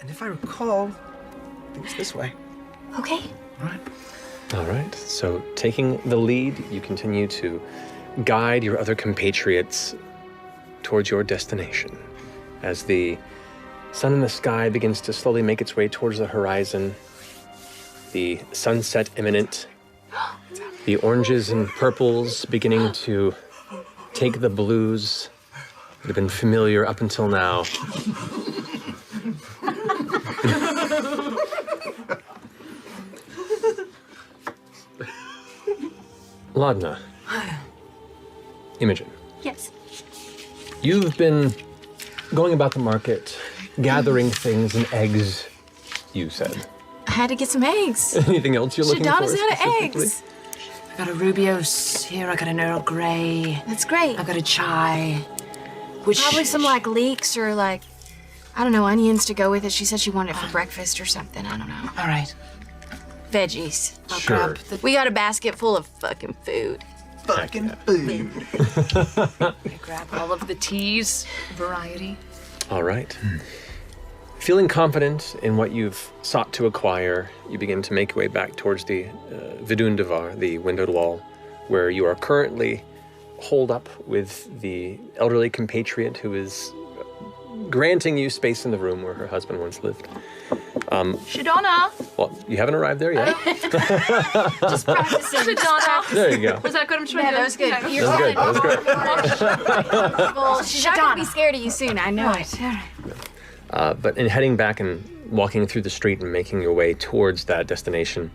And if I recall, I think it's this way. Okay. All right, so taking the lead, you continue to guide your other compatriots towards your destination. As the sun in the sky begins to slowly make its way towards the horizon, the sunset imminent, the oranges and purples beginning to take the blues that have been familiar up until now. Ladna. Imogen. Yes. You've been going about the market, gathering things and eggs, you said. I had to get some eggs. Anything else you're looking for? Shadana's out of specifically? eggs. I got a Rubios here, I got an Earl Grey. That's great. I got a chai. Which Probably some like leeks or like, I don't know, onions to go with it. She said she wanted it for breakfast or something. I don't know. All right. Veggies. I'll Sure. grab the We got a basket full of fucking food. Fucking food. I grab all of the teas, variety. All right. Feeling confident in what you've sought to acquire, you begin to make your way back towards the Vidun Devar, the windowed wall, where you are currently holed up with the elderly compatriot who is granting you space in the room where her husband once lived. Shadana! Well, you haven't arrived there yet. Just practicing. Shadana. There you go. Was that good? I'm trying Yeah, to that was good. That was good. That was great. Well, she's not gonna be scared of you soon, I know it. But in heading back and walking through the street and making your way towards that destination,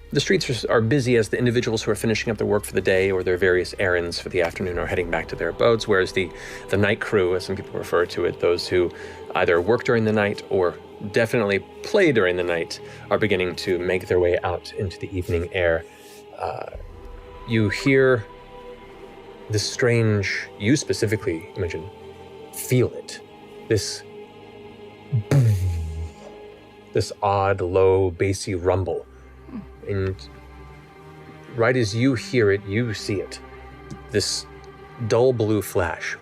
the streets are busy as the individuals who are finishing up their work for the day or their various errands for the afternoon are heading back to their abodes, whereas the night crew, as some people refer to it, those who either work during the night or definitely play during the night, are beginning to make their way out into the evening air. You hear this strange, you specifically, Imogen, feel it. This odd, low, bassy rumble. And right as you hear it, you see it. This dull blue flash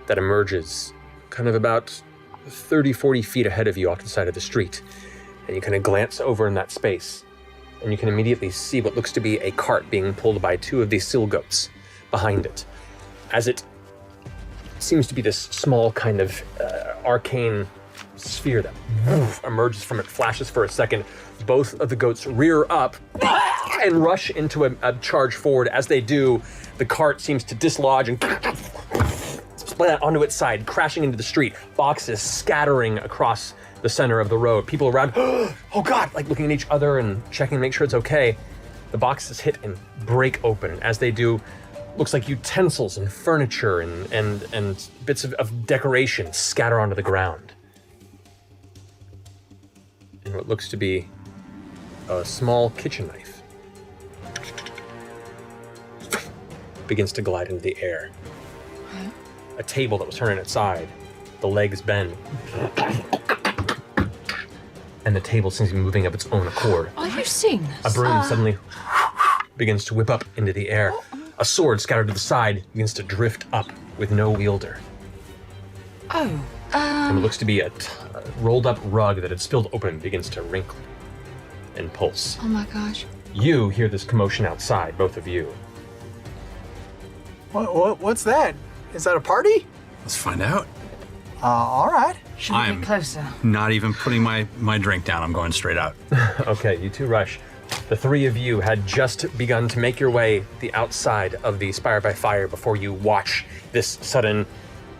that emerges kind of about 30, 40 feet ahead of you off to the side of the street. And you kind of glance over in that space, and you can immediately see what looks to be a cart being pulled by two of these seal goats behind it. As it seems to be this small kind of arcane sphere that emerges from it, flashes for a second. Both of the goats rear up and rush into a charge forward. As they do, the cart seems to dislodge and split out onto its side, crashing into the street. Boxes scattering across the center of the road. People around, oh God, like looking at each other and checking to make sure it's okay. The boxes hit and break open. As they do, looks like utensils and furniture and bits of decoration scatter onto the ground. And what looks to be a small kitchen knife begins to glide into the air. A table that was turned on its side, the legs bend, and the table seems to be moving of its own accord. Are you seeing A this? broom suddenly begins to whip up into the air. A sword scattered to the side begins to drift up with no wielder. Oh. And what looks to be a rolled up rug that had spilled open begins to wrinkle and pulse. Oh my gosh. You hear this commotion outside, both of you. What's that? Is that a party? Let's find out. All right. Should we I'm- get closer? Not even putting my drink down. I'm going straight out. Okay, you two rush. The three of you had just begun to make your way the outside of the Spire by Fire before you watch this sudden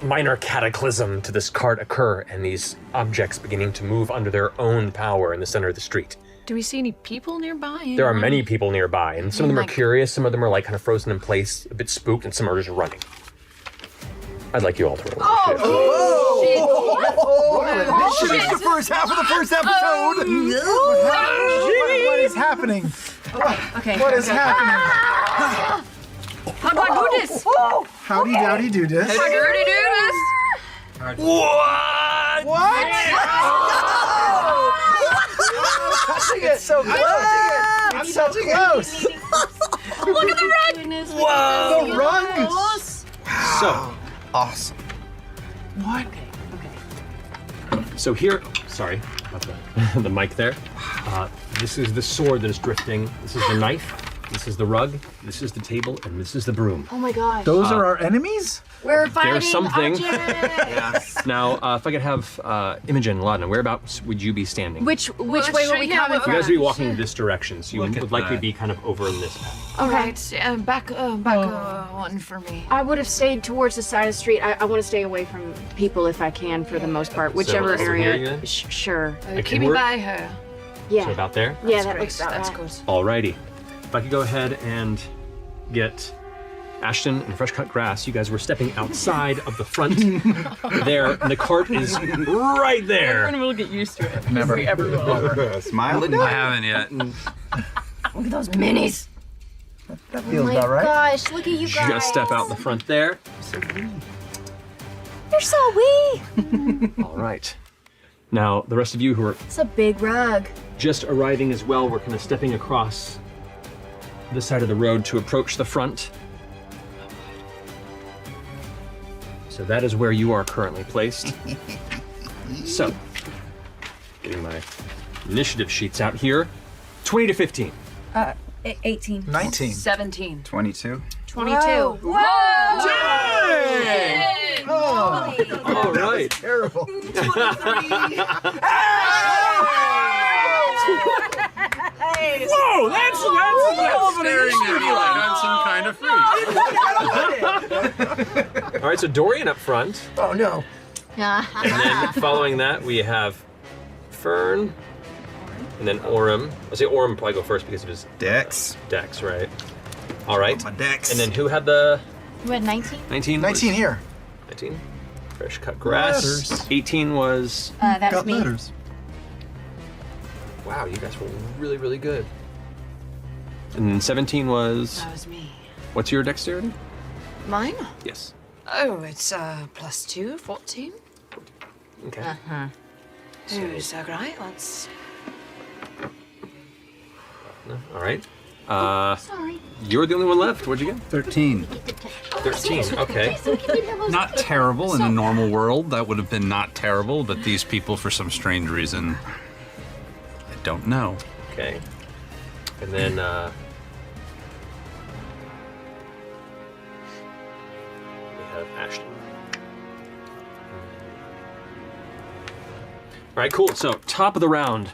minor cataclysm to this cart occur and these objects beginning to move under their own power in the center of the street. Do we see any people nearby? There are many people nearby, and some of them are Like- curious, some of them are like kind of frozen in place, a bit spooked, and some are just running. I'd like you all to roll. This should be the first half of the first episode. What is happening? Okay. What is happening? How do I do this? Howdy dowdy do this. How do I do this? What? What? Touching it so close. It's so close. Look at the rug! Whoa! The rug. So awesome. What? So here, sorry about the mic there. This is the sword that is drifting. This is the knife. This is the rug. This is the table, and this is the broom. Oh my gosh. Those are our enemies? We're fighting There's something. objects. Now, if I could have Imogen, Laudna, whereabouts would you be standing? Which way would we come You from? guys would be walking this direction, so you Look at would likely that. be kind of over in this path. Okay. Right, back one for me. I would have stayed towards the side of the street. I want to stay away from people if I can, for the most part. Whichever So here area. then? Sure. Keep me work. by her. Yeah. So about there? Yeah, that Great, looks about that's right. good. Alrighty. If I could go ahead and get Ashton and Fresh Cut Grass, you guys were stepping outside of the front there, and the cart is right there. Everyone will get used to it. Never. We ever will. Smile. I haven't yet. Look at those minis. That Oh feels my about right. gosh, look at you guys. Just step out the front there. You're so wee. All right. Now, the rest of you who are It's a big rug. just arriving as well, we're kind of stepping across this side of the road to approach the front. So that is where you are currently placed. So, getting my initiative sheets out here. 20 to 15. 18. 19. 17. 22. 22. All right. Terrible. Whoa, that's a hell of an Staring at me like I'm some kind of freak. All right, so Dorian up front. Oh no. And then following that, we have Fern. And then Orem. I'll say Orem probably go first because of his Dex. dex, right? All right. My Dex. And then who had the You had 19? 19? 19 here. 19. Fresh cut grass. Letters. 18 was. That's Got me. letters. Wow, you guys were really, really good. And then 17 was. That was me. What's your dexterity? Mine? Yes. Oh, it's +2, 14. Okay. Who's great? Let's. All right. Sorry. You're the only one left. What'd you get? 13. 13. Okay. Not terrible in a normal world. That would have been not terrible, but these people, for some strange reason, I don't know. Okay. And then we have Ashton. All right, cool. So top of the round,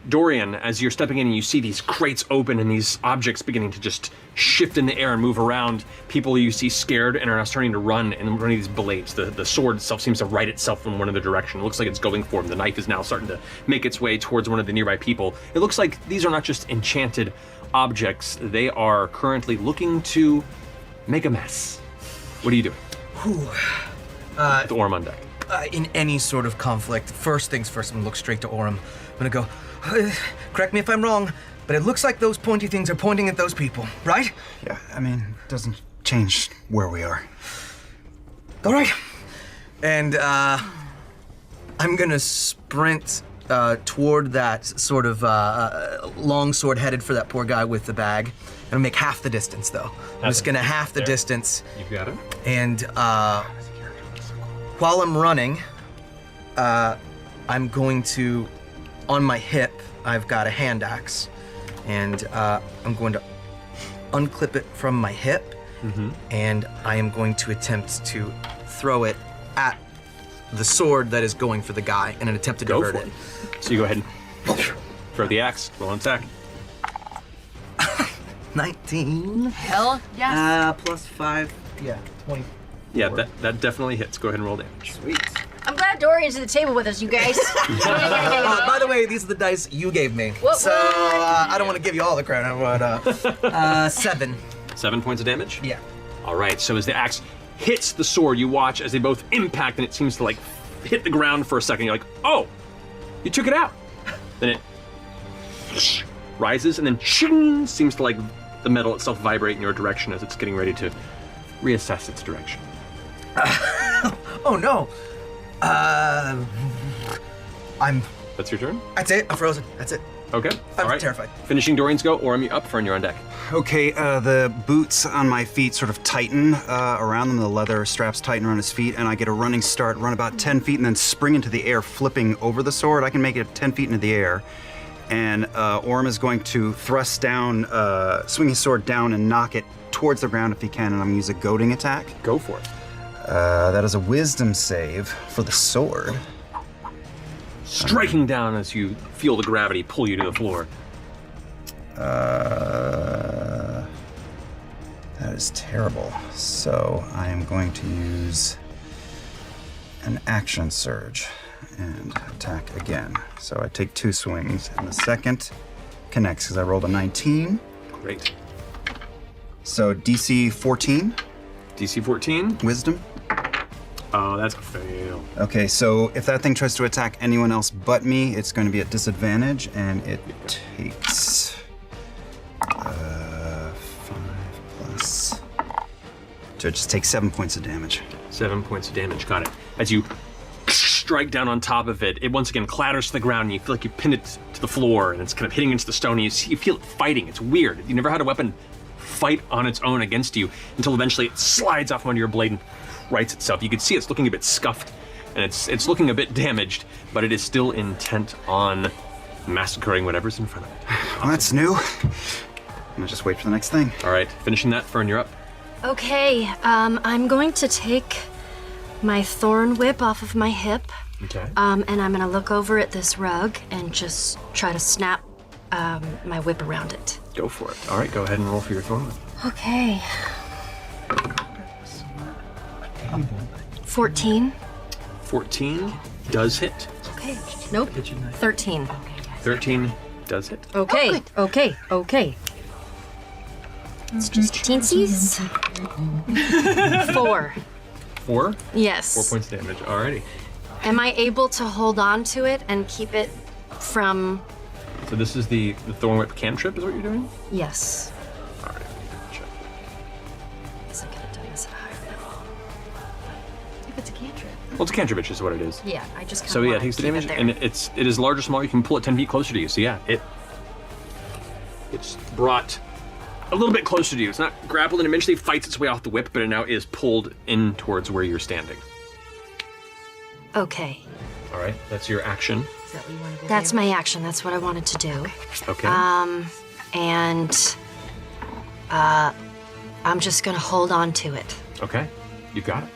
Dorian, as you're stepping in and you see these crates open and these objects beginning to just shift in the air and move around, people you see scared and are now starting to run and running these blades. The sword itself seems to right itself in one other direction. It looks like it's going for him. The knife is now starting to make its way towards one of the nearby people. It looks like these are not just enchanted objects. They are currently looking to make a mess. What are you doing? The Orm on deck. In any sort of conflict, first things first, I'm gonna look straight to Orem. I'm gonna go, correct me if I'm wrong, but it looks like those pointy things are pointing at those people, right? Yeah, I mean, it doesn't change where we are. All right. And I'm gonna sprint toward that sort of long sword headed for that poor guy with the bag. I'm gonna make half the distance though. I'm just gonna half the There. distance. You've got it. And while I'm running, I'm going to, on my hip, I've got a hand axe, and I'm going to unclip it from my hip, and I am going to attempt to throw it at the sword that is going for the guy in an attempt to Go divert for it. So you go ahead and throw the axe. Roll an attack. 19. Hell yes. Plus 5. Yeah, 20. Yeah, that definitely hits. Go ahead and roll damage. Sweet. I'm glad Dorian's at the table with us, you guys. By the way, these are the dice you gave me. What- So I don't want to give you all the credit, but 7. 7 points of damage? Yeah. All right, so as the axe hits the sword, you watch as they both impact and it seems to like hit the ground for a second. You're like, oh, you took it out. Then it rises and then shing, seems to like the metal itself vibrate in your direction as it's getting ready to reassess its direction. Oh no. That's your turn? That's it. I'm frozen. That's it. Okay. All right. terrified. Finishing Dorian's go, Orm, you up, Fern, you're on deck. Okay, the boots on my feet sort of tighten around them. The leather straps tighten around his feet, and I get a running start, run about 10 feet, and then spring into the air, flipping over the sword. I can make it 10 feet into the air. And Orm is going to thrust down, swing his sword down and knock it towards the ground if he can, and I'm gonna use a goading attack. Go for it. That is a wisdom save for the sword. Striking down as you feel the gravity pull you to the floor. That is terrible. So I am going to use an action surge and attack again. So I take 2 swings, and the second connects because I rolled a 19. Great. So DC 14. DC 14. Wisdom. Oh, that's a fail. Okay, so if that thing tries to attack anyone else but me, it's going to be at disadvantage, and it takes 5 plus. So it just takes 7 points of damage. 7 points of damage, got it. As you strike down on top of it, it once again clatters to the ground, and you feel like you pinned it to the floor, and it's kind of hitting into the stone, and you feel it fighting. It's weird. You never had a weapon fight on its own against you until eventually it slides off under your blade and rights itself. You can see it's looking a bit scuffed, and it's looking a bit damaged, but it is still intent on massacring whatever's in front of it. Well, that's new. I'm gonna just wait for the next thing. All right, finishing that, Fern, you're up. Okay, I'm going to take my thorn whip off of my hip, Okay. and I'm gonna look over at this rug and just try to snap my whip around it. Go for it. All right, go ahead and roll for your thorn whip. Okay. 14. 14 does hit. Okay. Nope. 13. 13 does hit. Okay. Okay. It's just teensies. 4. 4? Yes. 4 points of damage. Alrighty. Am I able to hold on to it and keep it from... So this is the thorn whip cantrip, is what you're doing? Yes. Alright, check. I guess I could have done this at a higher level. If it's a cantrip. Well, it's a cantrip, which is what it is. Yeah, I just kind of So yeah, it takes the damage, and it is large or small. You can pull it 10 feet closer to you. So yeah, it's brought a little bit closer to you. It's not grappled and eventually fights its way off the whip, but it now is pulled in towards where you're standing. Okay. All right, that's your action. Is that what you wanted to That's do? my action. That's what I wanted to do. Okay. And I'm just gonna hold on to it. Okay, you got it.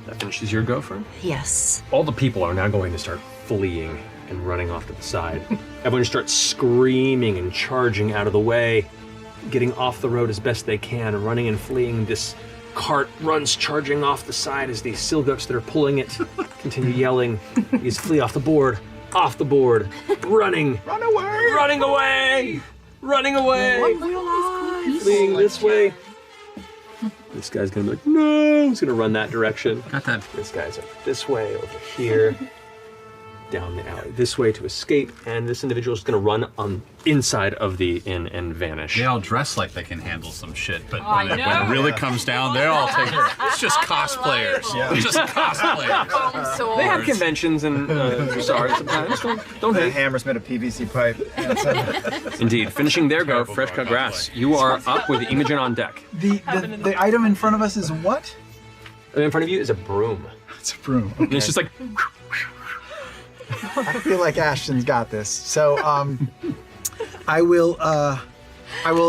That finishes your go, Fern. Yes. All the people are now going to start fleeing and running off to the side. Everyone starts screaming and charging out of the way, getting off the road as best they can, running and fleeing. This cart runs charging off the side as these Silguts that are pulling it continue yelling. These flee off the board, running. Run away! Running away! Running away! Fleeing this way. This guy's gonna be like, no! He's gonna run that direction. Got that. This guy's over this way, over here, down the alley, this way to escape, and this individual is gonna run on inside of the inn and vanish. They all dress like they can handle some shit, but I when it know. really comes down, they're all taking. It's just cosplayers. Yeah. Just cosplayers. They have conventions and sorry sometimes. Don't The hate. hammer's made of PVC pipe. Indeed, finishing their go, fresh cut grass. You are up with Imogen on deck. The item in front of us is what? And in front of you is a broom. It's a broom. And it's just like, I feel like Ashton's got this. So I will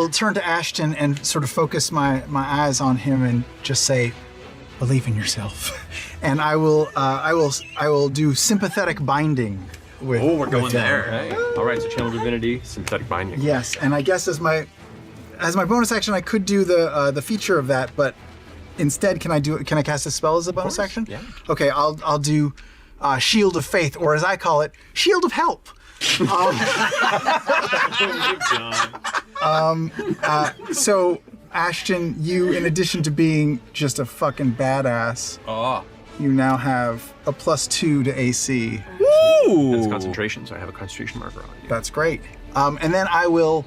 turn to Ashton and sort of focus my eyes on him and just say, believe in yourself. And I will do sympathetic binding with. oh, we're going with them. there. Hey. All right, so channel divinity, synthetic binding. Yes, and I guess as my bonus action, I could do the feature of that, but instead, can I cast a spell as a bonus action? yeah. Okay, I'll do Shield of Faith, or as I call it, Shield of Help. So Ashton, you, in addition to being just a fucking badass, you now have a +2 to AC. And it's concentration, so I have a concentration marker on you. That's great. And then I will,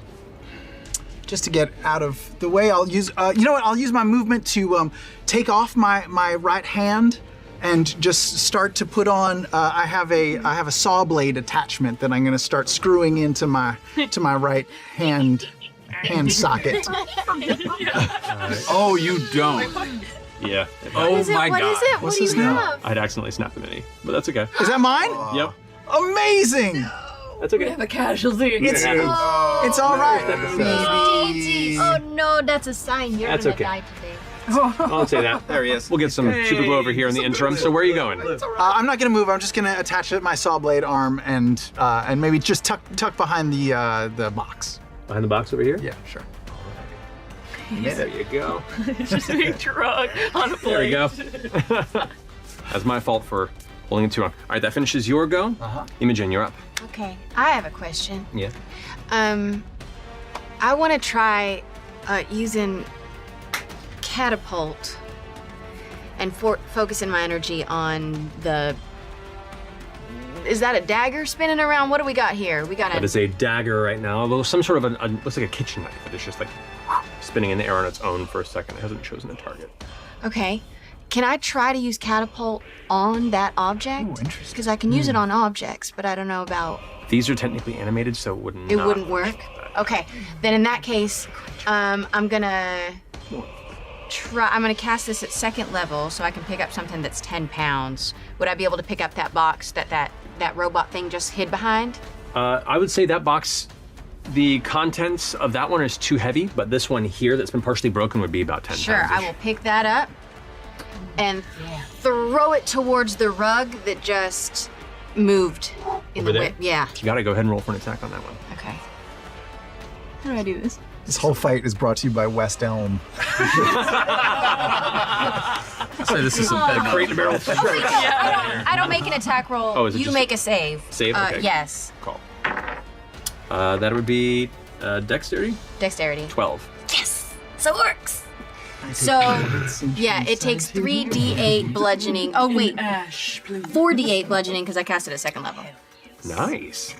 just to get out of the way, I'll use, you know what? I'll use my movement to take off my right hand and just start to put on. I have a saw blade attachment that I'm going to start screwing into my right hand socket. Oh, you don't. Yeah. Oh What is it? my What god. is it? What's What do this you now? have? I'd accidentally snapped the mini, but that's okay. Is that mine? Yep. Amazing. That's okay. The casualty. It's all right. Oh no, that's a sign. You're That's gonna okay. die today. I won't say that. There he is. We'll get some super glue over here in the interim. So where are you going? I'm not gonna move. I'm just gonna attach it to my saw blade arm and maybe just tuck behind the box. Behind the box over here? Yeah, sure. There you go. It's just a big drug on a plate. There we go. That's my fault for holding it too long. All right, that finishes your go. Imogen, you're up. Okay, I have a question. Yeah. I want to try using catapult and focusing my energy on the. Is that a dagger spinning around? What do we got here? We got That is a dagger right now. Although some sort of looks like a kitchen knife, but it's just like spinning in the air on its own for a second. It hasn't chosen a target. Okay. Can I try to use catapult on that object? Ooh, interesting. Because I can use it on objects, but I don't know about. These are technically animated, so it wouldn't. It wouldn't work. Okay. Then in that case, I'm gonna try. I'm gonna cast this at second level, so I can pick up something that's 10 pounds. Would I be able to pick up that box that robot thing just hid behind? I would say that box. The contents of that one is too heavy, but this one here that's been partially broken would be about 10 Sure. pounds. I will pick that up and throw it towards the rug that just moved in Over the there? whip. Yeah. You gotta go ahead and roll for an attack on that one. Okay. How do I do this? This whole fight is brought to you by West Elm. So this is a bed. Crate and barrel. I don't make an attack roll. Oh, is it you just- make a save. Save? Okay. Yes. Call. That would be dexterity? Dexterity. 12. Yes. So it works. So, yeah, it takes 3d8 bludgeoning. Oh, wait. 4d8 bludgeoning because I cast it at second level. Nice.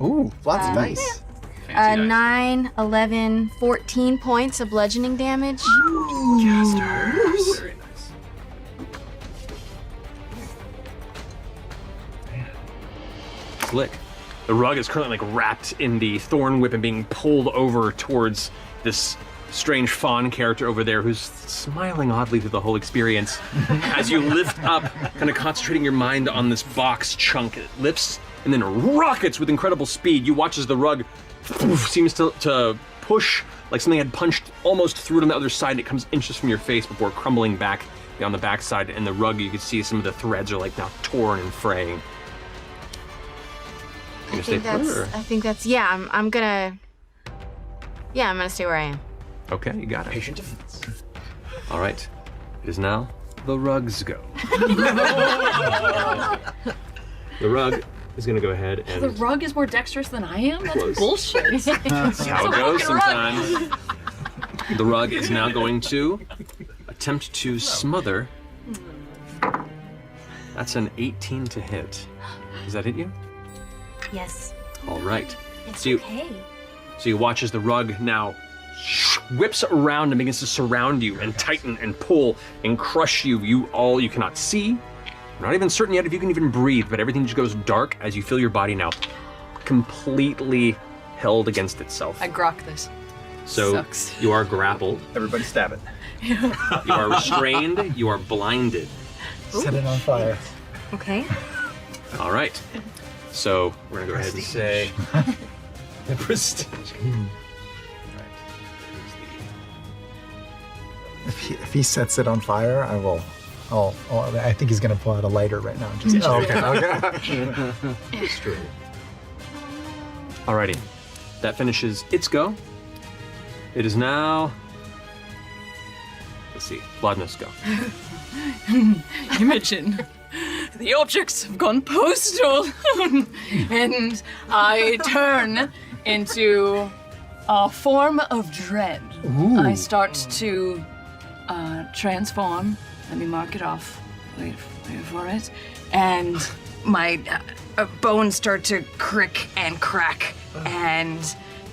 Ooh, lots of dice. 9, 11, 14 points of bludgeoning damage. Very nice. Slick. The rug is currently like wrapped in the thorn whip and being pulled over towards this strange fawn character over there who's smiling oddly through the whole experience. As you lift up, kind of concentrating your mind on this box chunk, it lifts and then rockets with incredible speed. You watch as the rug seems to push like something had punched almost through it on the other side. It comes inches from your face before crumbling back on the backside. And the rug, you can see some of the threads are like now torn and fraying. I think that's, yeah, I'm gonna stay where I am. Okay, you got it. Patient defense. All right, it is now the rug's go. The rug is gonna go ahead and. The rug is more dexterous than I am? That's Close. bullshit. That's how it goes sometimes. The rug is now going to attempt to smother. That's an 18 to hit. Does that hit you? Yes. All right. It's So okay. you watch as the rug now whips around and begins to surround you and tighten and pull and crush you. You cannot see. You're not even certain yet if you can even breathe, but everything just goes dark as you feel your body now completely held against itself. I grok this. So Sucks. you are grappled. Everybody stab it. You are restrained. You are blinded. Set it on fire. Okay. All right. So we're gonna go ahead and say the prestige. If he sets it on fire, I will. I think he's gonna pull out a lighter right now. And just, okay. It's true. Alrighty. That finishes its go. It is now. Let's see. Vladimir's go. Imogen. The objects have gone postal, and I turn into a form of dread. I start to transform. Let me mark it off. Wait for it. And my bones start to crick and crack, and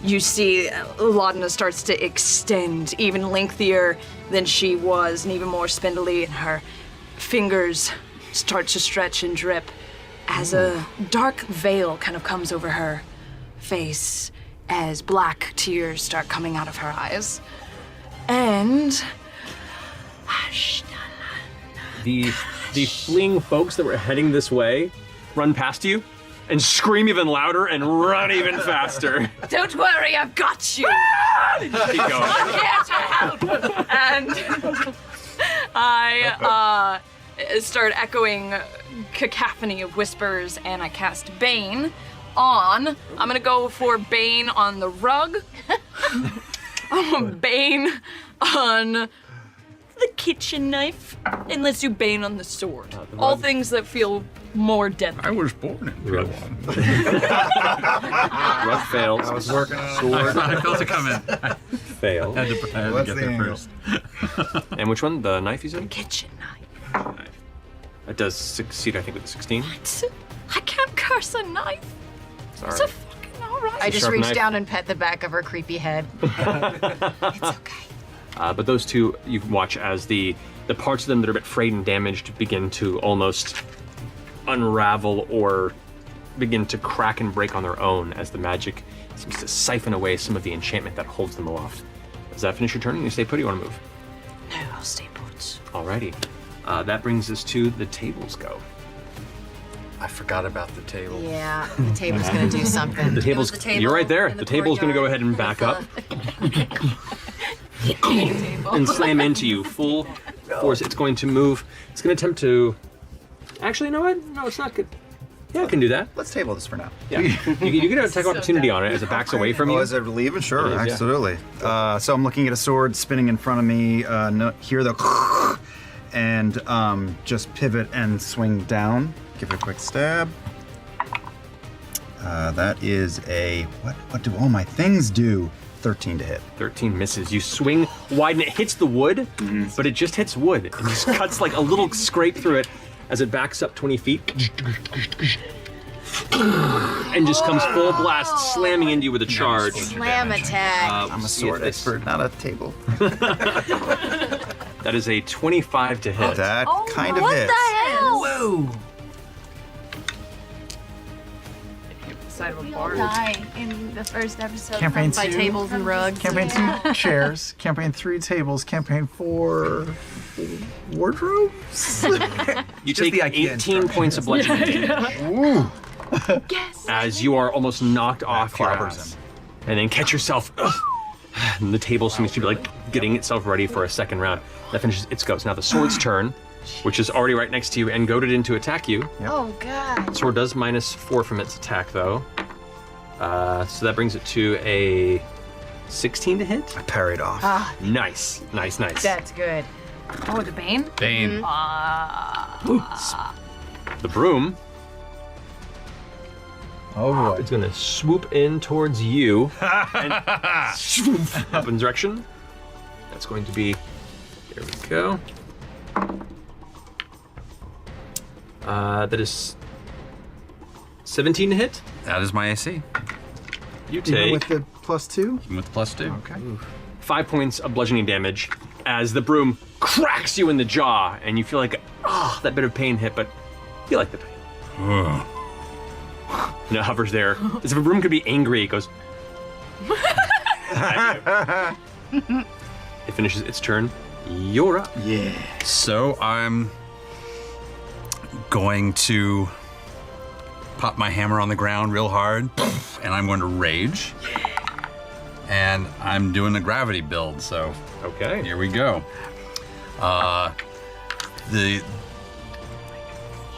you see Laudna starts to extend even lengthier than she was and even more spindly, and her fingers start to stretch and drip as a dark veil kind of comes over her face as black tears start coming out of her eyes. And The fleeing folks that were heading this way run past you and scream even louder and run even faster. don't worry, I've got you. Keep going. I'm here to help. And I start echoing cacophony of whispers, and I cast Bane on. I'm gonna go for Bane on the rug. Bane on the kitchen knife, and let's do Bane on the sword. All things that feel more deadly. I was born in real one. Rug fails. I was working on Sword I felt it coming. fail. I had to What's get the there angle? first. And which one? The knife you said? Kitchen knife. It does succeed, I think, with the 16. I can't curse a knife. Sorry. It's a fucking alright. I just sharp reached knife. down and pet the back of her creepy head. It's okay. But those two, you can watch as the parts of them that are a bit frayed and damaged begin to almost unravel or begin to crack and break on their own as the magic seems to siphon away some of the enchantment that holds them aloft. Does that finish your turn? You stay put or you want to move? No, I'll stay put. Alrighty. That brings us to the tables go. I forgot about the table. Yeah, the table's gonna do something. The tables, the table you're right there. in The the table's going to go courtyard ahead and back up Table. and slam into you full force. It's going to move. It's going to attempt to. Actually, you know what? No, it's not good. Yeah, I can do that. Let's table this for now. Yeah, you get an attack opportunity on it as it backs away from Oh, you. as I'm leaving? Sure, It is, yeah. absolutely. So I'm looking at a sword spinning in front of me. Hear the and just pivot and swing down. Give it a quick stab. That is a what do all my things do? 13 to hit. 13 misses. You swing wide and it hits the wood, but it just hits wood. It just cuts like a little scrape through it as it backs up 20 feet. And just comes full blast, slamming into you with a charge. Slam attack. I'm a sword expert, not a table. That is a 25 to hit. That kind of What hits. the hell? Whoa! Side of a We all bar. die in the first episode. Campaign from- By 2. tables and rugs. Campaign 2 chairs. Campaign 3 tables. Campaign 4 wardrobes. You Just take the IKEA 18 points of bludgeoning damage Ooh. Yes. as you are almost knocked off your clobbers ass. And then catch yourself. And the table seems to be like getting itself ready for a second round. That finishes its go. So now the sword's turn, which is already right next to you and goaded in to attack you. Oh god. Sword does -4 from its attack, though. So that brings it to a 16 to hit. I parried off. Nice, nice, nice. That's good. Oh, the Bane? Bane. The broom Oh boy. is going to swoop in towards you and swoop up in direction. That's going to be. There we go. That is 17 to hit. That is my AC. You Even take with the +2? With +2. Okay. 5 points of bludgeoning damage as the broom cracks you in the jaw, and you feel like, that bit of pain hit, but you like the pain. And it hovers there. As if a broom could be angry, it goes. at you. It finishes its turn. You're up. Yeah. So I'm going to pop my hammer on the ground real hard, and I'm going to rage. And I'm doing a gravity build, so Okay. here we go. The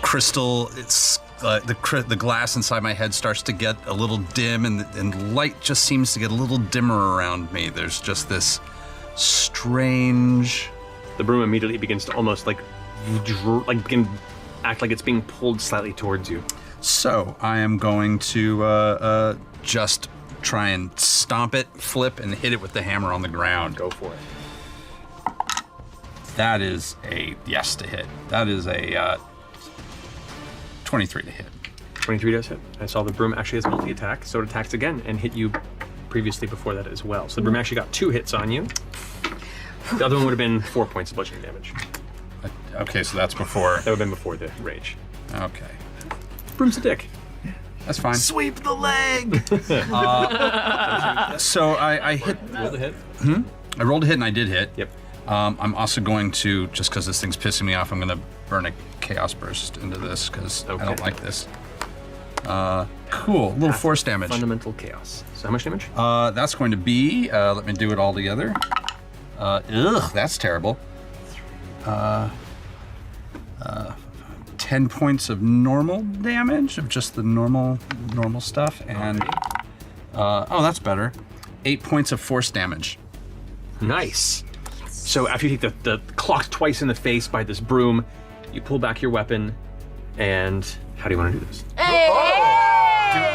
crystal, it's the glass inside my head starts to get a little dim, and light just seems to get a little dimmer around me. There's just this strange. The broom immediately begins to almost act like it's being pulled slightly towards you. So I am going to just try and stomp it, flip, and hit it with the hammer on the ground. Go for it. That is a yes to hit. That is a 23 to hit. 23 does hit. I saw the broom actually has multi-attack, so it attacks again and hit you previously before that as well. So the broom actually got 2 hits on you. The other one would have been 4 points of bludgeoning damage. Okay, so that's before. That would have been before the rage. Okay. Broom's a dick. That's fine. Sweep the leg! So I hit. Rolled a hit. I rolled a hit and I did hit. Yep. I'm also going to, just because this thing's pissing me off, I'm going to burn a Chaos Burst into this because I don't like this. Cool. Little force damage. Fundamental chaos. So how much damage? That's going to be, let me do it all together. That's terrible. 10 points of normal damage, of just the normal stuff, and, oh, that's better. 8 points of force damage. Nice. So after you take the clocked twice in the face by this broom, you pull back your weapon, and how do you want to do this?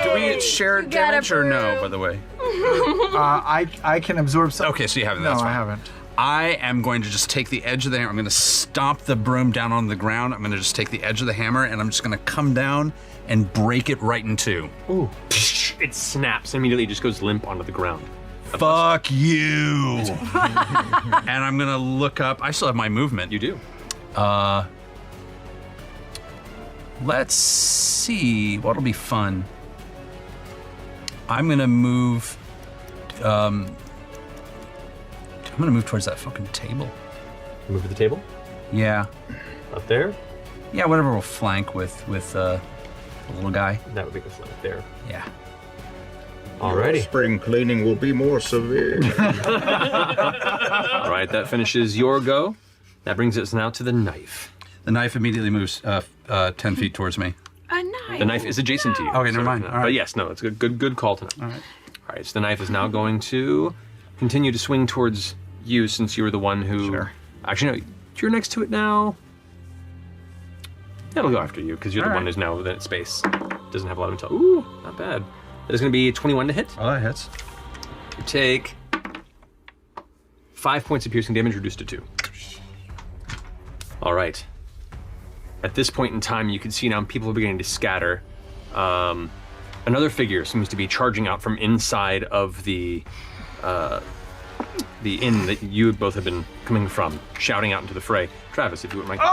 Do we share damage or no, by the way? I can absorb some. Okay, so you haven't. No, That's fine. I haven't. I am going to just take the edge of the hammer. I'm going to stomp the broom down on the ground. I'm going to just take the edge of the hammer, and I'm just going to come down and break it right in 2. Ooh. It snaps and immediately just goes limp onto the ground. Fuck you. And I'm going to look up. I still have my movement. You do. Let's see. What'll be fun? I'm going to move. I'm going to move towards that fucking table. Move to the table? Yeah. Up there? Yeah, whatever will flank with the little guy. That would be the flank there. Yeah. Alrighty. Spring cleaning will be more severe. All right, that finishes your go. That brings us now to the knife. The knife immediately moves 10 feet towards me. A knife. The knife is adjacent to you. Okay, never mind. All right. But yes, no, it's a good call tonight. All right. All right, so the knife is now going to continue to swing towards you since you were the one who... Sure. Actually, no, you're next to it now. It'll go after you because you're the one who's now within its space. Doesn't have a lot of intel. Ooh, not bad. That is going to be 21 to hit. Oh, that hits. You take 5 points of piercing damage, reduced to 2. All right. At this point in time, you can see now people are beginning to scatter. Another figure seems to be charging out from inside of the inn that you both have been coming from, shouting out into the fray. Travis, if you wouldn't mind.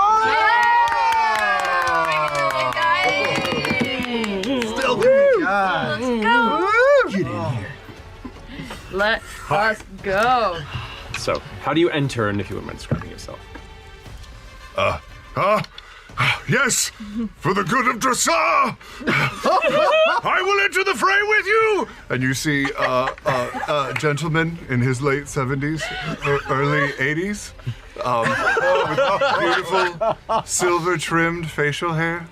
Still God. Let's go. Get in here. Let us go. So, how do you enter, and if you wouldn't mind describing yourself? Yes, for the good of Dressar, I will enter the fray with you. And you see a gentleman in his late 70s, early 80s, with beautiful silver-trimmed facial hair,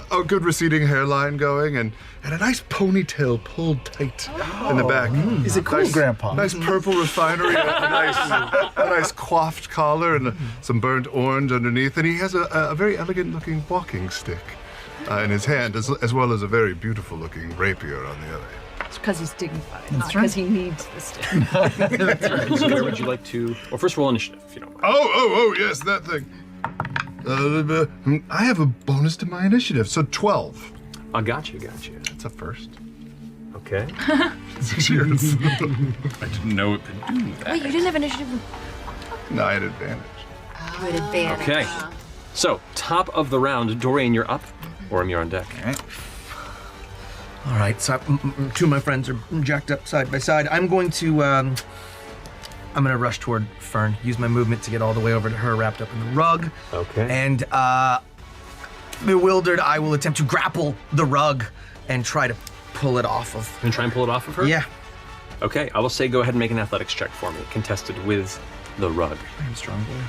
a good receding hairline going, and a nice ponytail pulled tight in the back. Is it cool, nice, Grandpa? Nice purple refinery, a nice coiffed collar, and some burnt orange underneath. And he has a very elegant-looking walking stick in his hand, as well as a very beautiful-looking rapier on the other. It's because he's dignified, not right. because he needs the stick. So where would you like to... Well, first roll initiative, if you don't mind. Oh, yes, that thing. I have a bonus to my initiative, so 12. I gotcha. That's a first. Okay. Cheers. I didn't know it could do that. Wait, you didn't have initiative? No, I had advantage. Good advantage. Okay. So, top of the round, Dorian, you're up. Orem, you're on deck. All right, so two of my friends are jacked up side by side. I'm going to rush toward Fern, use my movement to get all the way over to her wrapped up in the rug. Okay. And bewildered, I will attempt to grapple the rug and try to pull it off of. And try and pull it off of her? Yeah. Okay, I will say go ahead and make an athletics check for me, contested with the rug. I'm strong boy.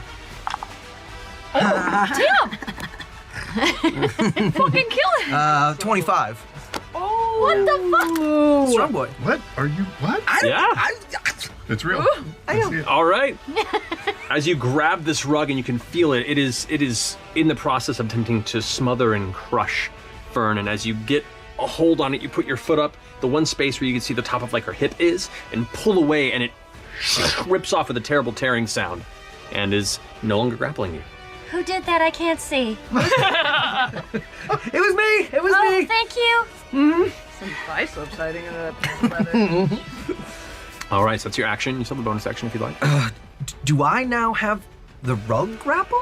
Fucking kill him! 25. What the fuck? Strong boy. What? Are you, what? It's real. I see it. All right. As you grab this rug and you can feel it, it is in the process of attempting to smother and crush Fern. And as you get a hold on it, you put your foot up, the one space where you can see the top of like her hip is, and pull away, and it rips off with a terrible tearing sound, and is no longer grappling you. Who did that? I can't see. It was me! It was Oh, me! thank you. Some biceps hiding in that leather. All right, so that's your action. You still have a bonus action if you'd like. Do I now have the rug grapple?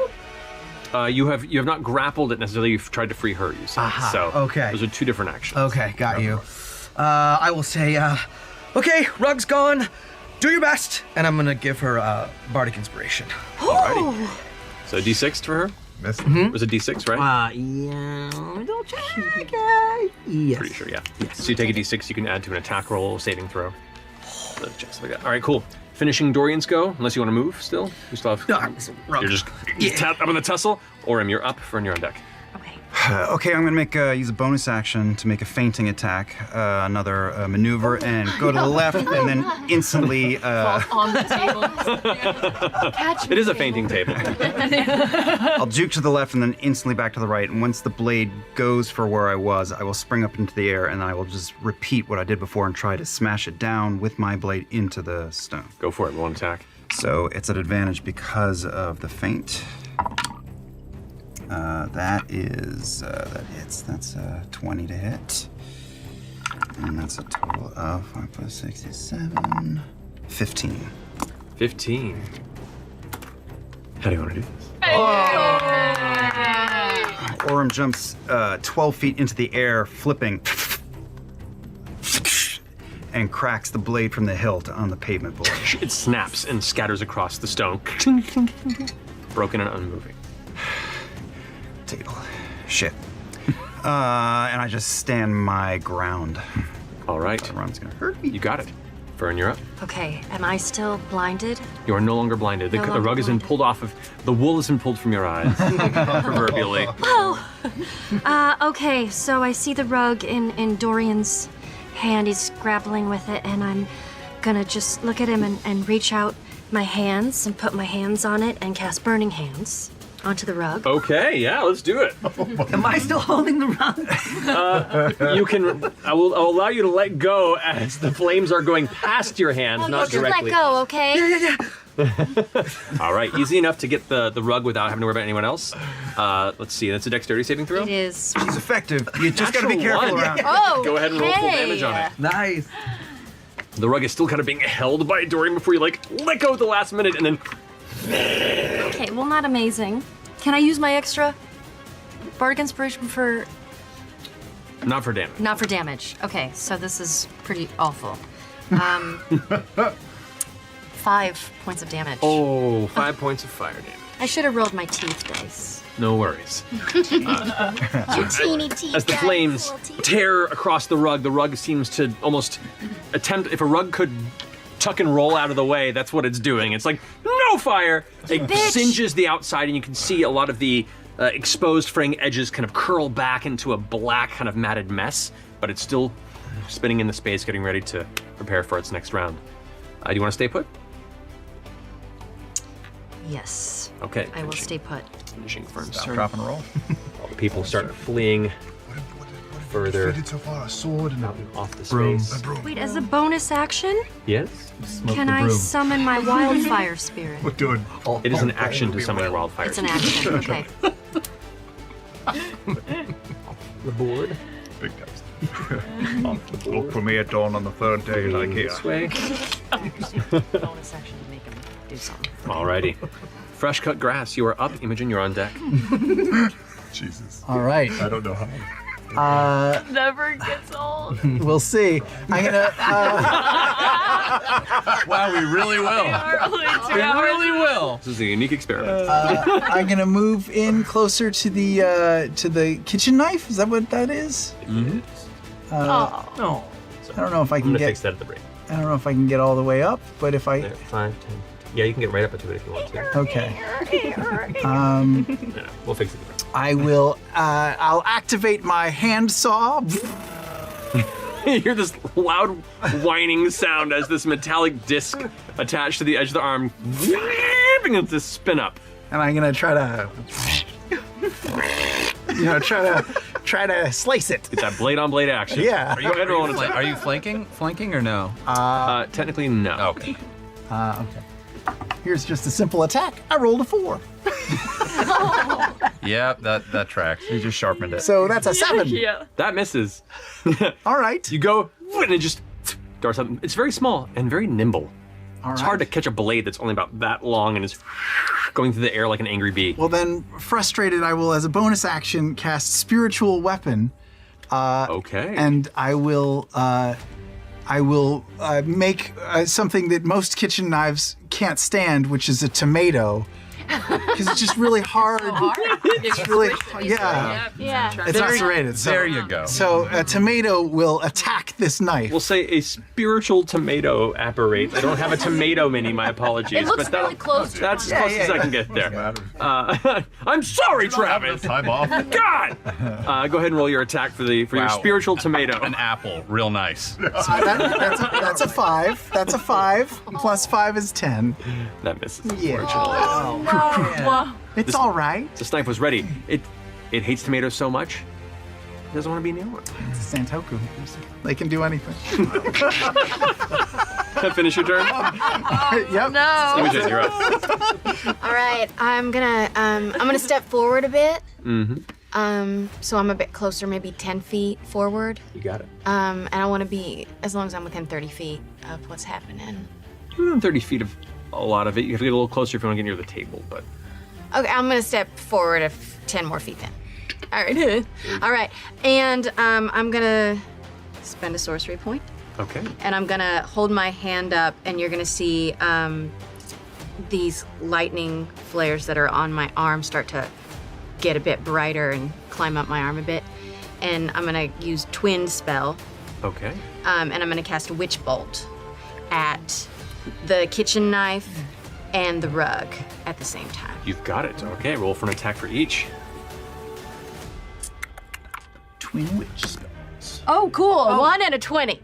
You have not grappled it necessarily. You've tried to free her. You said. Aha, So okay. those are two different actions. Okay, got you. I will say, okay, rug's gone. Do your best, and I'm gonna give her bardic inspiration. Alrighty. So D6 for her. Missed. It was a D6, right? Yeah. Don't check. Yes. Pretty sure, yeah. So you take a D6. You can add to an attack roll, or saving throw. Just like that. All right, cool. Finishing Dorian's go. Unless you want to move still. You still have. Rug. You're just up on the tussle. Orim, you're up. Fern, you're on deck. Okay, I'm gonna use a bonus action to make a feinting attack, another maneuver, and go to the left, and then instantly. On the table. It is a fainting table. I'll juke to the left and then instantly back to the right. And once the blade goes for where I was, I will spring up into the air, and then I will just repeat what I did before and try to smash it down with my blade into the stone. Go for it. Roll an attack. So it's at advantage because of the feint. That hits. That's 20 to hit. And that's a total of 5 plus 6 is 7. 15. 15. How do you want to do this? Orim jumps 12 feet into the air, flipping, and cracks the blade from the hilt on the pavement below. It snaps and scatters across the stone. Broken and unmoving. Table. Shit. And I just stand my ground. All right. That run's gonna hurt me. You got it. Fern, you're up. Okay, am I still blinded? You are no longer blinded. The longer rug has been blinded. pulled off of, the wool has been pulled from your eyes, proverbially. Oh! Okay, so I see the rug in Dorian's hand. He's grappling with it, and I'm gonna just look at him and reach out my hands and put my hands on it and cast Burning Hands onto the rug. Okay, yeah, let's do it. Am I still holding the rug? I will allow you to let go as the flames are going past your hands, not Just let directly. go, okay? All right, easy enough to get the rug without having to worry about anyone else. Let's see, that's a dexterity saving throw? It is. She's effective. You just gotta be Natural careful one. around. Oh, Go ahead and roll full damage on it. Nice. The rug is still kind of being held by Dorian before you let go at the last minute, and then Okay, well, not amazing. Can I use my extra bardic inspiration for... not for damage. Not for damage. Okay, so this is pretty awful. 5 points of damage. Oh, 5 points of fire damage. I should have rolled my teeth dice. No worries. Teeny teeth. As the flames tear across the rug seems to almost attempt, if a rug could tuck and roll out of the way, that's what it's doing. It's like, no fire! It Bitch. singes the outside, and you can see a lot of the exposed fraying edges kind of curl back into a black kind of matted mess, but it's still spinning in the space, getting ready to prepare for its next round. Do you want to stay put? Yes, Okay. I will stay put. Finishing Fern's Stop, turn. drop, and roll. All the people start fleeing further Defeated so far, a sword and off the broom. space. A broom. Wait, as a bonus action, Yes? can I summon my wildfire spirit? We're doing. It is an action to summon a wildfire. It's an action, okay. The board. Big text. Look for me at dawn on the third day, like here. This way. Bonus action to make him do something. Alrighty. Fresh cut grass, you are up. Imogen, you're on deck. Jesus. All right. I don't know how. Never gets old. We'll see. I'm gonna. Wow, we really will. We really will. This is a unique experiment. I'm gonna move in closer to the kitchen knife. Is that what that is? Mm-hmm. No. I don't know if I I'm can gonna get. fix that at the break. I don't know if I can get all the way up, but if I. There, 5, 10. Yeah, you can get right up to it if you want to. Okay. Yeah, we'll fix it at the break. I will. I'll activate my hand saw. You hear this loud whining sound as this metallic disc attached to the edge of the arm begins to spin up. And I'm gonna try to. Try to slice it. It's that blade on blade action. Yeah. Go ahead and roll an attack. Are you flanking or no? Technically, no. Okay. Okay. Here's just a simple attack. I rolled a 4. Yep, that tracks. You just sharpened it. So that's a 7. Yeah. That misses. All right. You go, and it just darts up. It's very small and very nimble. All It's right. hard to catch a blade that's only about that long and is going through the air like an angry bee. Well, then, frustrated, I will, as a bonus action, cast Spiritual Weapon. Okay. And I will make something that most kitchen knives can't stand, which is a tomato. Because it's just really hard. It's really hard. Yeah. Yeah. It's not serrated. So, There you go. So a tomato will attack this knife. We'll say a spiritual tomato apparates. I don't have a tomato mini, my apologies. It looks but really close to That's as close as I can get there. I'm sorry, Travis. Time off. God! Go ahead and roll your attack for your Wow. spiritual tomato. An apple, real nice. That's a 5. That's a 5. Plus 5 is 10. That misses. Yeah. It's all right. This knife was ready. It hates tomatoes so much, it doesn't want to be near one. It's a Santoku. They can do anything. Finish your turn? Yep. Imogen, you're up. All right, I'm gonna step forward a bit. So I'm a bit closer, maybe 10 feet forward. You got it. And I want to be, as long as I'm within 30 feet of what's happening. You're within 30 feet of a lot of it. You have to get a little closer if you want to get near the table, but Okay, I'm gonna step forward 10 more feet then. All right. All right, and I'm gonna spend a sorcery point, okay. and I'm gonna hold my hand up, and you're gonna see these lightning flares that are on my arm start to get a bit brighter and climb up my arm a bit. And I'm gonna use Twin Spell, Okay. and I'm gonna cast Witch Bolt at the kitchen knife and the rug at the same time. You've got it. Okay, roll for an attack for each. Twin witch spells. Oh, cool. 1 and a 20.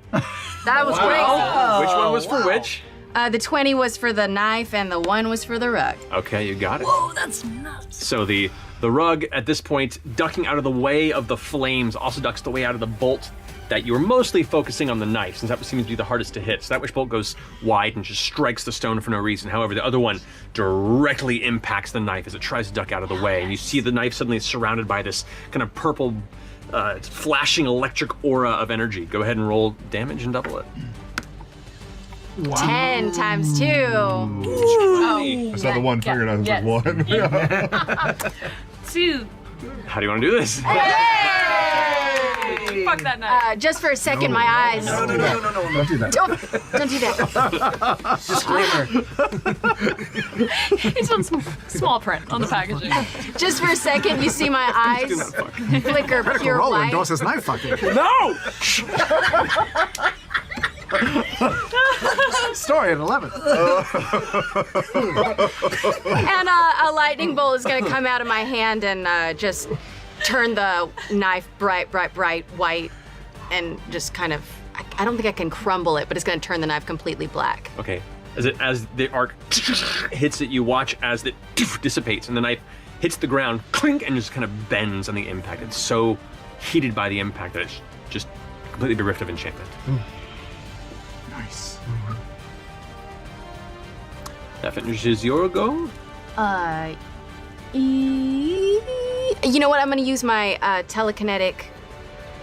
That was Which one was for which? great. The 20 was for the knife and the 1 was for the rug. Okay, you got it. Oh, that's nuts. So the rug at this point, ducking out of the way of the flames, also ducks the way out of the bolt that you were mostly focusing on the knife, since that seems to be the hardest to hit. So that witch bolt goes wide and just strikes the stone for no reason. However, the other one directly impacts the knife as it tries to duck out of the way. And you see the knife suddenly surrounded by this kind of purple, flashing electric aura of energy. Go ahead and roll damage and double it. 10 times 2. I saw the one figured out it was one. 2. How do you want to do this? Fuck that knife. Just for a second, my eyes. No. Don't do that. Don't do that. It's on small print on the packaging. Just for a second, you see my eyes flicker pure Roll white. endorses knife fucking. No! Story at 11. And a lightning bolt is gonna come out of my hand and just turn the knife bright white, and just kind of, I don't think I can crumble it, but it's gonna turn the knife completely black. Okay. As the arc hits it, you watch as it dissipates and the knife hits the ground, clink, and just kind of bends on the impact. It's so heated by the impact that it's just completely bereft of enchantment. Nice. That finishes your go. You know what? I'm gonna use my telekinetic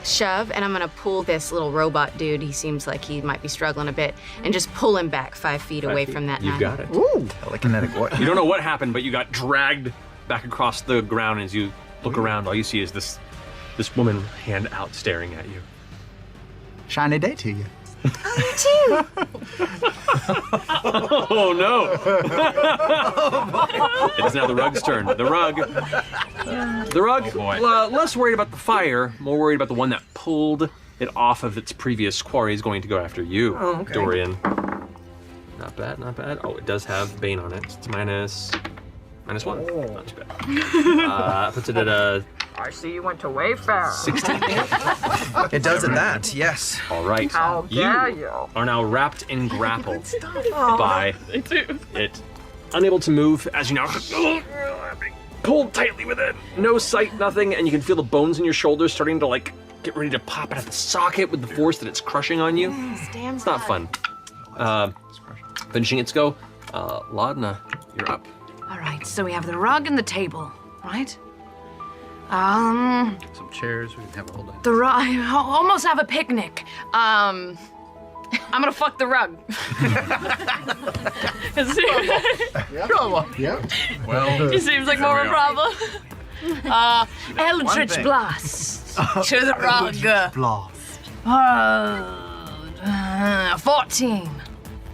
shove, and I'm gonna pull this little robot dude. He seems like he might be struggling a bit, and just pull him back 5 feet away from that You've knife. got it. Ooh. Telekinetic what? You don't know what happened, but you got dragged back across the ground. As you look around, all you see is this woman hand out staring at you. Shiny day to you. Oh no! It is now the rug's turn. The rug, less worried about the fire, more worried about the one that pulled it off of its previous quarry is going to go after you, Dorian. Not bad, not bad. Oh, it does have Bane on it. It's -1. Not too bad. Puts it at a I see you went to Wayfair. 16. It does at that, yes. All right. How dare you? Are now wrapped in grapple by it. Unable to move as you now pulled tightly with it. No sight, nothing, and you can feel the bones in your shoulders starting to like get ready to pop out of the socket with the force that it's crushing on you. It's not fun. Finishing its go, Laudna, you're up. All right, so we have the rug and the table, right? Some chairs. We can have a whole day. I almost have a picnic. I'm gonna fuck the rug. Come on. Yep. Well, It seems like more of a problem. Eldritch blast to the rug. Blast. 14.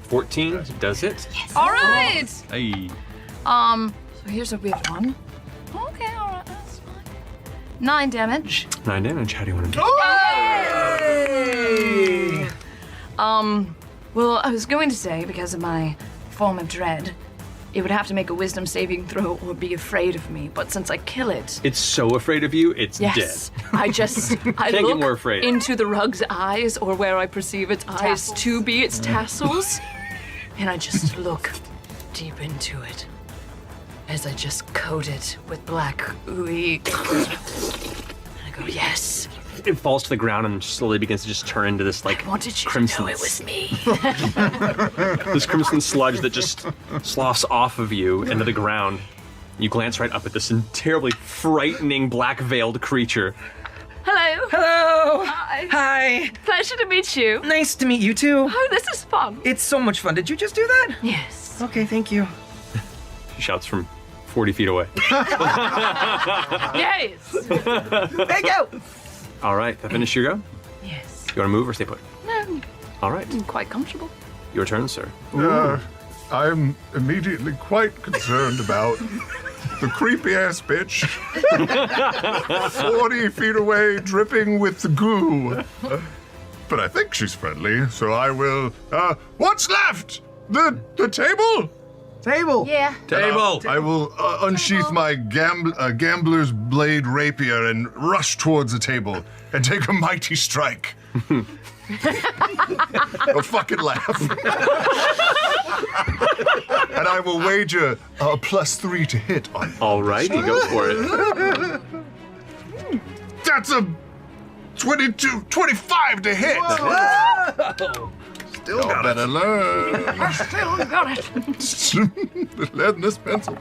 14 does it. All right. hey. So here's a weird one. Okay, all right, that's fine. 9 damage. 9 damage. How do you want to do? Well, I was going to say, because of my form of dread, it would have to make a wisdom saving throw or be afraid of me, but since I kill it, It's so afraid of you, it's yes, dead. I get look more afraid. into the rug's eyes, or where I perceive its eyes to be, its tassels, and I just look deep into it as I just coat it with black ooey. And I go, yes, It falls to the ground and slowly begins to just turn into this like I wanted you crimson, to know it was me. this crimson sludge that just sloughs off of you into the ground. You glance right up at this terribly frightening black-veiled creature. Hello. Hello. Hi. Hi. Pleasure to meet you. Nice to meet you too. Oh, this is fun. It's so much fun. Did you just do that? Yes. Okay, thank you. She shouts from 40 feet away. Yes. Thank you. All right, that finish your go? Yes. You want to move or stay put? No, All right, I'm quite comfortable. your turn, sir. I'm immediately quite concerned about the creepy ass bitch 40 feet away, dripping with the goo. But I think she's friendly, so I will. What's left? The table? Table. Yeah. Table. I will unsheath my gambler's blade rapier and rush towards the table and take a mighty strike. Oh, fucking laugh. And I will wager a +3 to hit on it. All right, you go for it. That's a 25 to hit. Still gotta learn. Still got it. Learn this pencil.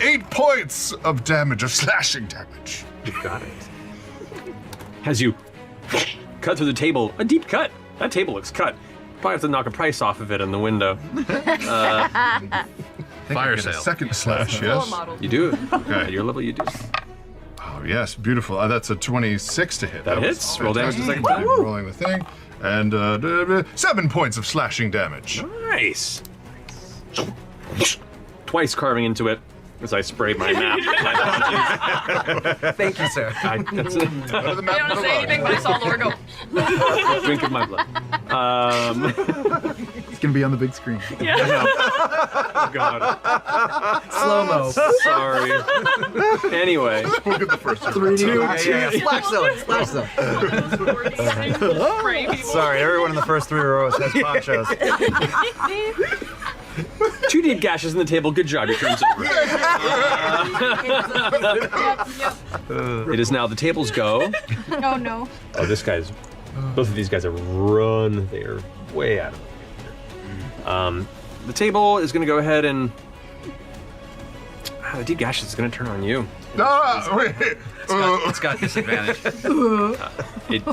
8 points of damage, of slashing damage. You got it. As you cut through the table, a deep cut. That table looks cut. Probably have to knock a price off of it in the window. Fire Get a sale. second slash, yes. You do it. Okay. At your level, you do. Oh, yes, beautiful. That's a 26 to hit. That was hits. Roll damage the second fantastic. time. Rolling the thing. And 7 points of slashing damage. Nice. Twice carving into it as I spray my map. My apologies. Thank you, sir. That's it. Go to the map I of don't the say anything, but I saw Laura go. Drink of my blood. It's gonna be on the big screen. Oh, God. Slow-mo. Sorry. Anyway. We'll get the first one. 3D. Splash zone. Splash zone. Sorry, everyone in the first 3 rows has ponchos. 2 deep gashes in the table. Good job. Your turn's over. It is now the table's go. Oh no. Oh, this guy's. Both of these guys have run. They are way out of it. The table is going to go ahead and. The deep gash is going to turn on you. Wait. It's got disadvantage. It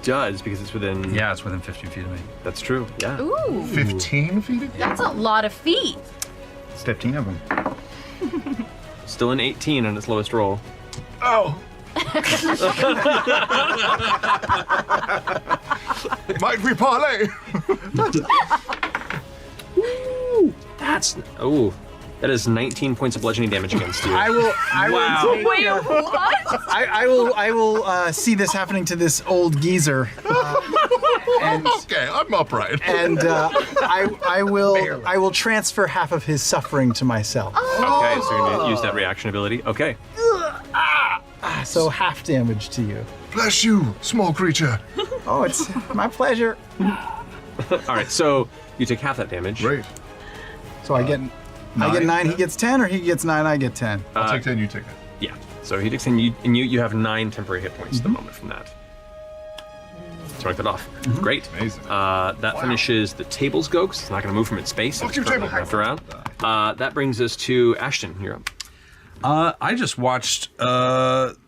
does because it's within. Yeah, it's within 15 feet of me. That's true. Yeah. Ooh, 15 feet? that's a lot of feet. It's 15 of them. Still an 18 on its lowest roll. Oh. Might we parlay? That's. Oh. That is 19 points of bludgeoning damage against you. I will take, Wait, what? I will see this happening to this old geezer. Okay, I'm upright. And I will transfer half of his suffering to myself. Okay, so you're going to use that reaction ability. Okay. So half damage to you. Bless you, small creature. Oh, it's my pleasure. All right, so you take half that damage. Great. So I get 9, he gets 10, or he gets 9, I get 10. I'll take 10, you take it. Yeah. So he takes and you have 9 temporary hit points at the moment from that. So write that off. Great. Amazing. That finishes the table's go, 'cause it's not going to move from its space. Fuck It's you, currently table. wrapped around. That brings us to Ashton. You're up. I just watched lightning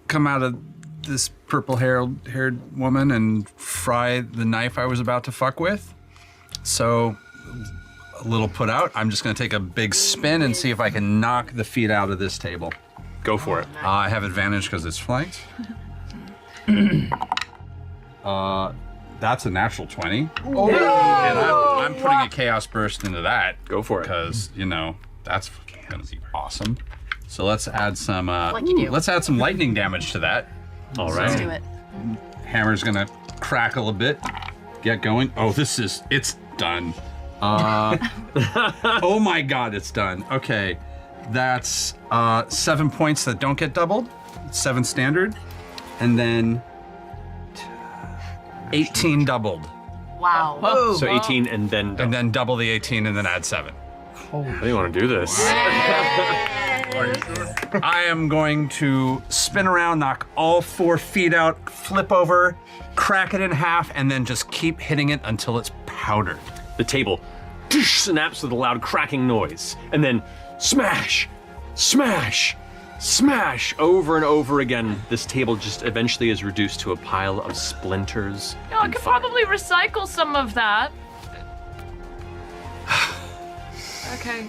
come out of this purple-haired woman and fry the knife I was about to fuck with. So, a little put out. I'm just gonna take a big spin and see if I can knock the feet out of this table. Go for it. I have advantage because it's flanked. That's a natural 20. Oh. And I'm putting a Chaos Burst into that. Go for it. Because, you know, that's gonna be awesome. So let's add some let's add some lightning damage to that. All right. Let's do it. Hammer's gonna crackle a bit. Get going. Oh, it's done. Oh my god, it's done. Okay. That's 7 points that don't get doubled. 7 standard. And then 18 doubled. Wow. Whoa. So 18 and then And then double the 18 and then add 7. How do you want to do this? I am going to spin around, knock all 4 feet out, flip over, crack it in half, and then just keep hitting it until it's powdered. The table snaps with a loud cracking noise, and then smash, smash, smash over and over again. This table just eventually is reduced to a pile of splinters. Yeah, I and could fire. probably recycle some of that. Okay.